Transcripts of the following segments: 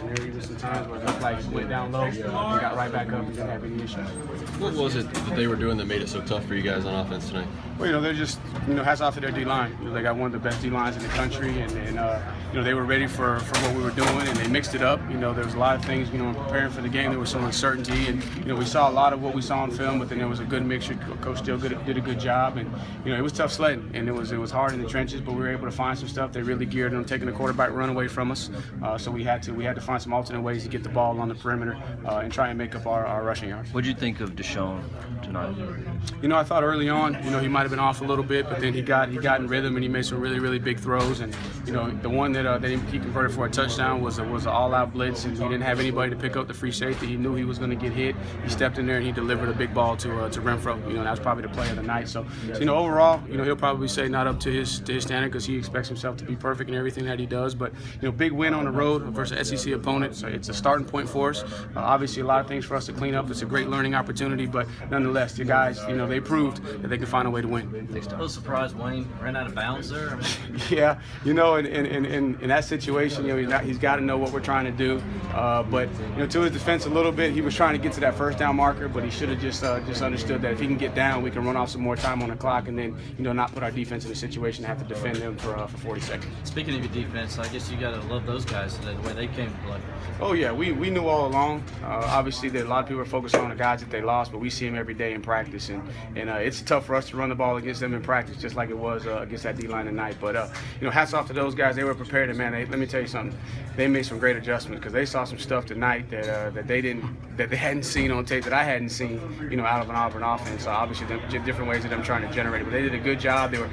and there were some times where it looked like he went down low and got right back up and didn't have any issues. What was it that they were doing that made it so tough for you guys on offense tonight? Well, they're just, hats off to their D-line. They got one of the best D-lines in the country, and they were ready for what we were doing, and they mixed it up. There was a lot of things, in preparing for the game, there was some uncertainty, and we saw a lot of what we saw on film, but then there was a good mixture. Coach Steele did a good job, and it was tough sledding, and it was hard in the trenches, but we were able to find some stuff. They really geared on taking the quarterback run away from us, so we had to find some alternate ways to get the ball on the perimeter and try and make up our rushing yards. What did you think of Deshaun tonight? I thought early on, he might have been off a little bit, but then he got in rhythm and he made some really, really big throws. And the one that he converted for a touchdown was an all-out blitz, and he didn't have anybody to pick up the free safety. He knew he was going to get hit. He stepped in there and he delivered a big ball to Renfro. That was probably the play of the night. So overall, he'll probably say not up to his standard because he expects himself to be perfect in everything that he does. But big win on the road versus an SEC opponent. So it's a starting point for us. Obviously, a lot of things for us to clean up. It's a great learning opportunity, but nonetheless, the guys, they proved that they can find a way to win. I was surprised Wayne ran out of bounds there. Yeah, in that situation, he's got to know what we're trying to do. But to his defense a little bit, he was trying to get to that first down marker, but he should have just understood that if he can get down, we can run off some more time on the clock, and then not put our defense in a situation to have to defend them for 40 seconds. Speaking of your defense, I guess you got to love those guys today, the way they came to play. Oh yeah, we knew all along. Obviously, that a lot of people are focused on the guys that they lost, but we see them every day in practice, and it's tough for us to run the ball against them in practice, just like it was against that D-line tonight. But hats off to those guys. They were prepared, and man, let me tell you something. They made some great adjustments because they saw some stuff tonight that they hadn't seen on tape, that I hadn't seen, out of an Auburn offense. So obviously, different ways of them trying to generate it. But they did a good job. They were,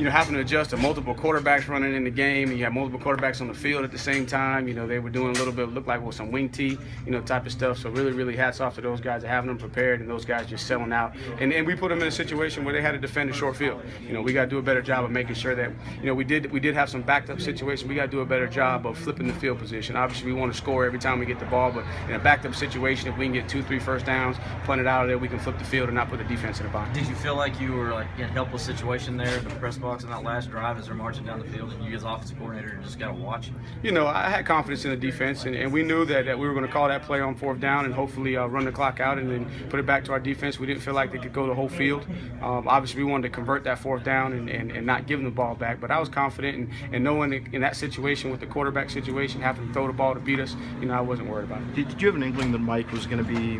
having to adjust to multiple quarterbacks running in the game, and you have multiple quarterbacks on the field at the same time. They were doing a little bit, looked like with some wing tee, type of stuff. So really, really hats off to those guys, having them prepared, and those guys just selling out. And we put them in a situation where they had to defend a short field. We got to do a better job of making sure that, we did have some backed up situations. We got to do a better job of flipping the field position. Obviously, we want to score every time we get the ball, but in a backed up situation, if we can get 2-3 first downs, punt it out of there, we can flip the field and not put the defense in the box. Did you feel like you were in a helpless situation there in the press box in that last drive as they're marching down the field, and you as offensive coordinator just got to watch? I had confidence in the defense, and we knew that we were going to call that play on fourth down and hopefully run the clock out and then put it back to our defense. We didn't feel like they could go the whole field. Obviously, we wanted to convert that fourth down and not give them the ball back, but I was confident, and knowing that in that situation with the quarterback situation, having to throw the ball to beat us, I wasn't worried about it. Did you have an inkling that Mike was going to be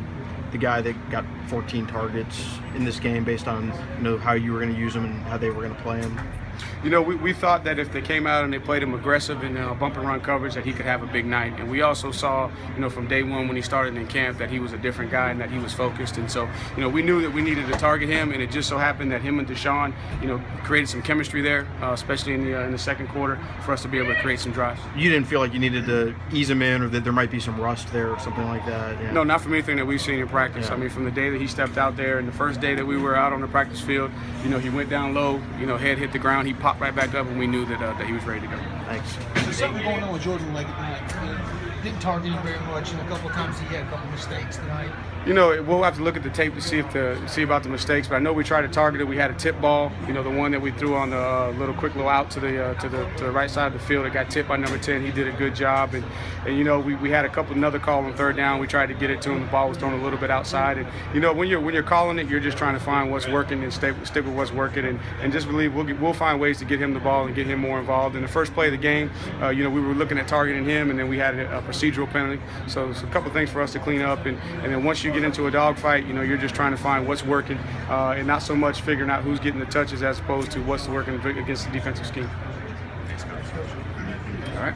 the guy that got 14 targets in this game based on how you were going to use him and how they were going to play him? We thought that if they came out and they played him aggressive in bump and run coverage, that he could have a big night. And we also saw, from day one when he started in camp, that he was a different guy and that he was focused. And so, we knew that we needed to target him, and it just so happened that him and Deshaun, created some chemistry there, especially in the second quarter, for us to be able to create some drives. You didn't feel like you needed to ease him in, or that there might be some rust there or something like that? Yeah. No, not from anything that we've seen in practice. Yeah. From the day that he stepped out there and the first day that we were out on the practice field, he went down low, head hit the ground, he popped right back up, and we knew that he was ready to go. Thanks. There's something going on with Jordan Leggett tonight. Didn't target him very much, and a couple of times he had a couple of mistakes tonight. We'll have to look at the tape to see about the mistakes, but I know we tried to target it. We had a tip ball, the one that we threw on the little out to the right side of the field. It got tipped by number 10. He did a good job, and we had another call on third down. We tried to get it to him. The ball was thrown a little bit outside, and when you're calling it, you're just trying to find what's working and stick with what's working, and just believe we'll find ways to get him the ball and get him more involved. In the first play of the game, we were looking at targeting him, and then we had a procedural penalty. So it's a couple things for us to clean up, and then once you get into a dogfight, you're just trying to find what's working, and not so much figuring out who's getting the touches as opposed to what's working against the defensive scheme. All right.